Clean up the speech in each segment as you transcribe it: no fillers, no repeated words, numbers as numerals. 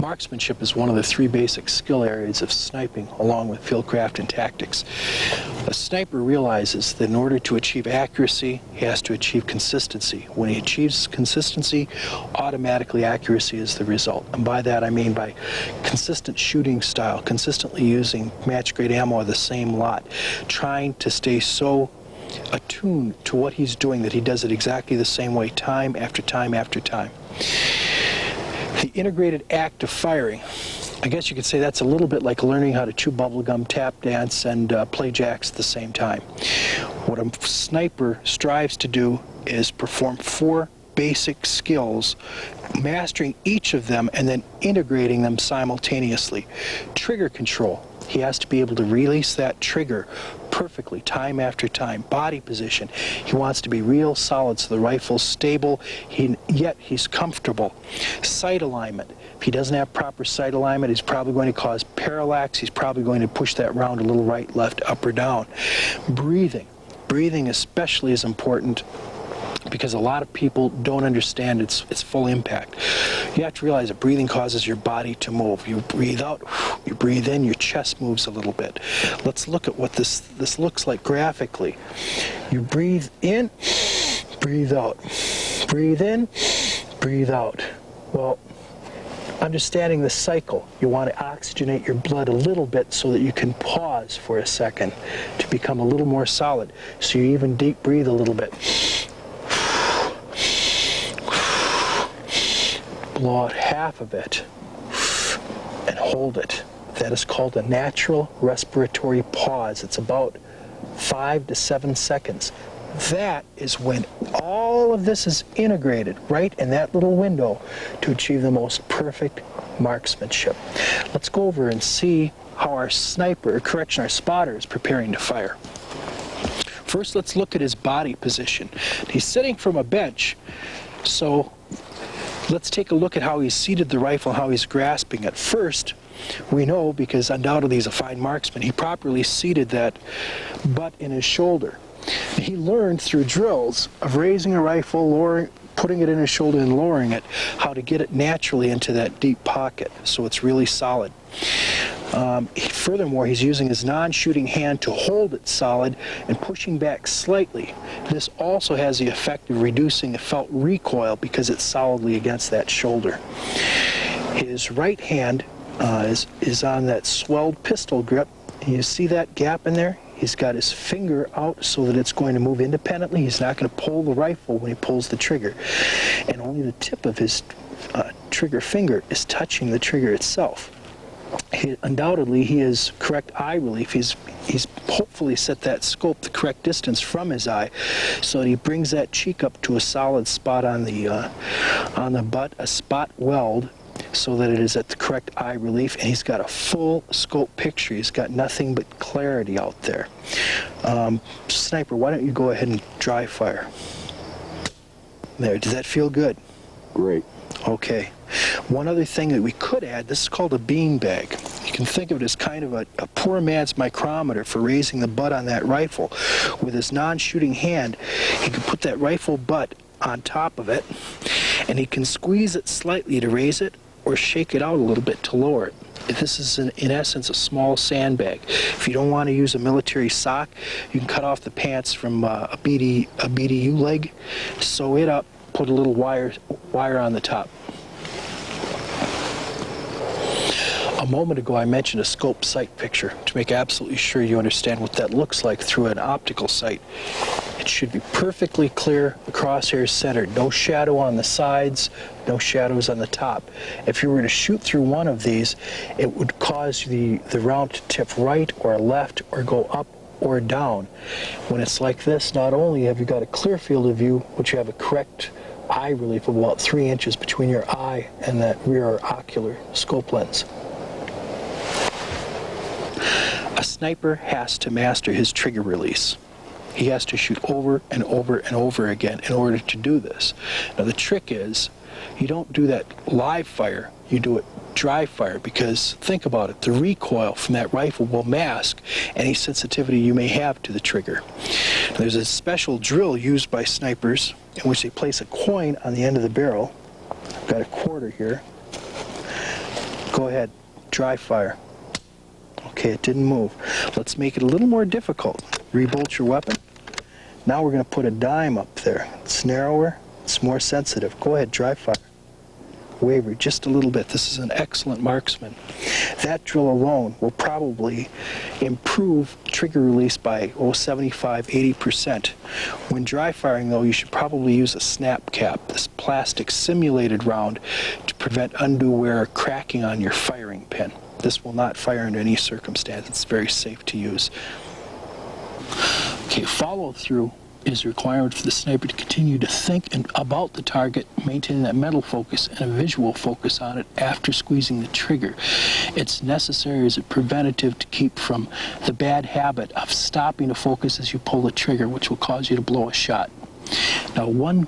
Marksmanship is one of the three basic skill areas of sniping, along with fieldcraft and tactics. A sniper realizes that in order to achieve accuracy, he has to achieve consistency. When he achieves consistency, automatically accuracy is the result. And by that I mean by consistent shooting style, consistently using match-grade ammo of the same lot, trying to stay so attuned to what he's doing that he does it exactly the same way time after time after time. The integrated act of firing, I guess you could say that's a little bit like learning how to chew bubblegum, tap dance, and play jacks at the same time. What a sniper strives to do is perform 4 basic skills, mastering each of them and then integrating them simultaneously. Trigger control. He has to be able to release that trigger perfectly time after time. Body position. He wants to be real solid so the rifle's stable, yet he's comfortable. Sight alignment. If he doesn't have proper sight alignment, he's probably going to cause parallax. He's probably going to push that round a little right, left, up, or down. Breathing. Breathing especially is important because a lot of people don't understand its full impact. You have to realize that breathing causes your body to move. You breathe out, you breathe in, your chest moves a little bit. Let's look at what this looks like graphically. You breathe in, breathe out. Breathe in, breathe out. Well, understanding the cycle, you want to oxygenate your blood a little bit so that you can pause for a second to become a little more solid. So you even deep breathe a little bit. Blow out half of it and hold it. That is called a natural respiratory pause. It's about 5 to 7 seconds. That is when all of this is integrated right in that little window to achieve the most perfect marksmanship. Let's go over and see how our our spotter is preparing to fire. First, let's look at his body position. He's sitting from a bench, so let's take a look at how he's seated the rifle, how he's grasping it. First, we know, because undoubtedly he's a fine marksman, he properly seated that butt in his shoulder. He learned through drills of raising a rifle, putting it in his shoulder and lowering it, how to get it naturally into that deep pocket so it's really solid. Furthermore, he's using his non-shooting hand to hold it solid and pushing back slightly. This also has the effect of reducing the felt recoil because it's solidly against that shoulder. His right hand is on that swelled pistol grip. You see that gap in there? He's got his finger out so that it's going to move independently. He's not going to pull the rifle when he pulls the trigger. And only the tip of his trigger finger is touching the trigger itself. Undoubtedly, he has correct eye relief. He's hopefully set that scope the correct distance from his eye, so that he brings that cheek up to a solid spot on the butt, a spot weld, so that it is at the correct eye relief, and he's got a full scope picture. He's got nothing but clarity out there. Sniper, why don't you go ahead and dry fire? There, does that feel good? Great. Okay. One other thing that we could add, this is called a bean bag. You can think of it as kind of a poor man's micrometer for raising the butt on that rifle. With his non-shooting hand, he can put that rifle butt on top of it, and he can squeeze it slightly to raise it or shake it out a little bit to lower it. This is, in essence, a small sandbag. If you don't want to use a military sock, you can cut off the pants from a BDU leg, sew it up, put a little wire on the top. A moment ago I mentioned a scope sight picture to make absolutely sure you understand what that looks like through an optical sight. It should be perfectly clear, the crosshairs centered, no shadow on the sides, no shadows on the top. If you were to shoot through one of these, it would cause the round to tip right or left or go up or down. When it's like this, not only have you got a clear field of view, but you have a correct eye relief of about 3 inches between your eye and that rear ocular scope lens. A sniper has to master his trigger release. He has to shoot over and over and over again in order to do this. Now the trick is, you don't do that live fire, you do it dry fire, because think about it, the recoil from that rifle will mask any sensitivity you may have to the trigger. There's a special drill used by snipers in which they place a coin on the end of the barrel. I've got a quarter here. Go ahead, dry fire. Okay, it didn't move. Let's make it a little more difficult. Rebolt your weapon. Now we're going to put a dime up there. It's narrower, it's more sensitive. Go ahead, dry fire. Waver just a little bit. This is an excellent marksman. That drill alone will probably improve trigger release by 75–80%. When dry firing though, you should probably use a snap cap, this plastic simulated round, to prevent undue wear or cracking on your firing pin. This will not fire under any circumstance. It's very safe to use. Okay, follow through is required for the sniper to continue to think about the target, maintaining that mental focus and a visual focus on it after squeezing the trigger. It's necessary as a preventative to keep from the bad habit of stopping to focus as you pull the trigger, which will cause you to blow a shot. Now, one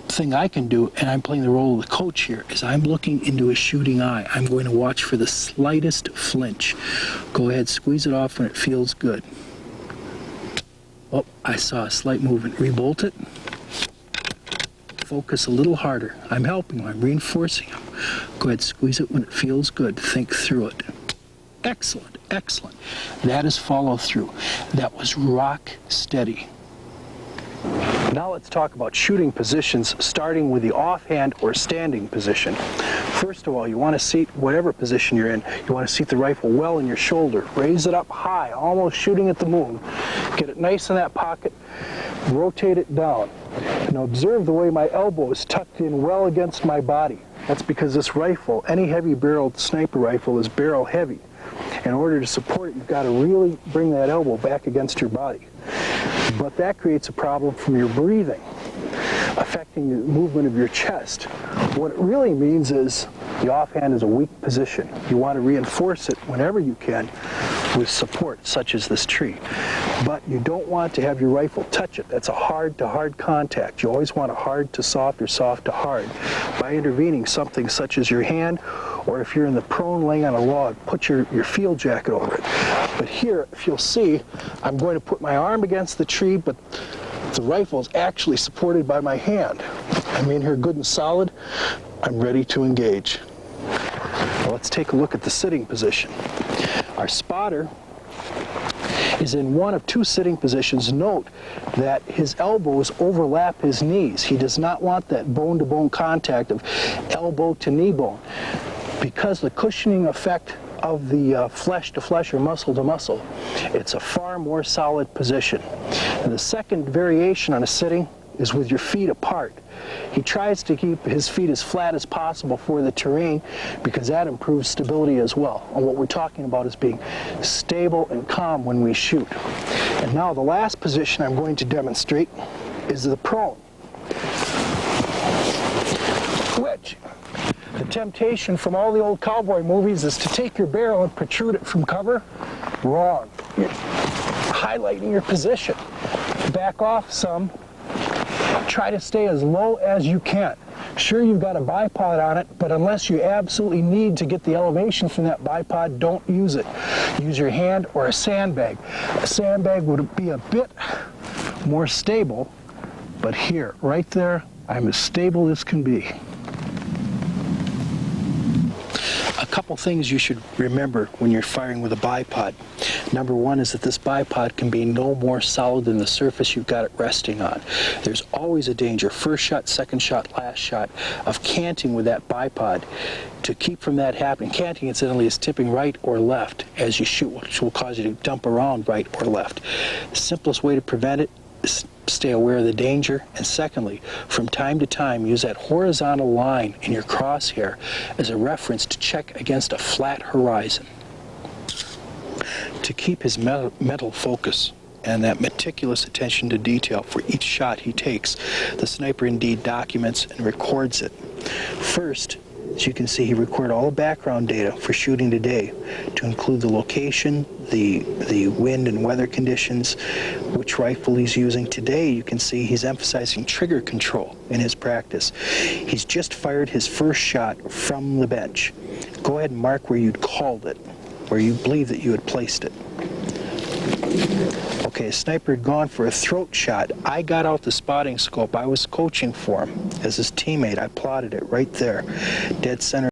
thing I can do, and I'm playing the role of the coach here, is I'm looking into a shooting eye. I'm going to watch for the slightest flinch. Go ahead, squeeze it off when it feels good. Oh, I saw a slight movement. Rebolt it. Focus a little harder. I'm helping him. I'm reinforcing him. Go ahead, squeeze it when it feels good. Think through it. Excellent, excellent. That is follow through. That was rock steady. Now let's talk about shooting positions, starting with the offhand or standing position. First of all, you want to seat whatever position you're in. You want to seat the rifle well in your shoulder. Raise it up high, almost shooting at the moon. Get it nice in that pocket. Rotate it down. Now observe the way my elbow is tucked in well against my body. That's because this rifle, any heavy-barreled sniper rifle, is barrel heavy. In order to support it, you've got to really bring that elbow back against your body. But that creates a problem from your breathing, affecting the movement of your chest. What it really means is the offhand is a weak position. You want to reinforce it whenever you can with support, such as this tree. But you don't want to have your rifle touch it. That's a hard-to-hard contact. You always want a hard to soft or soft to hard. By intervening something such as your hand, or if you're in the prone laying on a log, put your field jacket over it. But here, if you'll see, I'm going to put my arm against the tree, but the rifle is actually supported by my hand. I'm in here good and solid. I'm ready to engage. Now let's take a look at the sitting position. Our spotter is in one of two sitting positions. Note that his elbows overlap his knees. He does not want that bone-to-bone contact of elbow to knee bone, because the cushioning effect of the flesh to flesh or muscle to muscle, it's a far more solid position. And the second variation on a sitting is with your feet apart. He tries to keep his feet as flat as possible for the terrain because that improves stability as well. And what we're talking about is being stable and calm when we shoot. And now the last position I'm going to demonstrate is the prone, which the temptation from all the old cowboy movies is to take your barrel and protrude it from cover. Wrong. You're highlighting your position. Back off some. Try to stay as low as you can. Sure, you've got a bipod on it, but unless you absolutely need to get the elevation from that bipod, don't use it. Use your hand or a sandbag. A sandbag would be a bit more stable, but here, right there, I'm as stable as can be. A couple things you should remember when you're firing with a bipod. Number one is that this bipod can be no more solid than the surface you've got it resting on. There's always a danger, first shot, second shot, last shot, of canting with that bipod. To keep from that happening, canting incidentally is tipping right or left as you shoot, which will cause you to dump around right or left. The simplest way to prevent it is stay aware of the danger, and secondly, from time to time, use that horizontal line in your crosshair as a reference to check against a flat horizon. To keep his mental focus and that meticulous attention to detail for each shot he takes, the sniper indeed documents and records it. First, as you can see, he recorded all the background data for shooting today, to include the location, the wind and weather conditions, which rifle he's using. Today, you can see he's emphasizing trigger control in his practice. He's just fired his first shot from the bench. Go ahead and mark where you'd called it, where you believe that you had placed it. Okay, a sniper had gone for a throat shot. I got out the spotting scope. I was coaching for him as his teammate. I plotted it right there, dead center.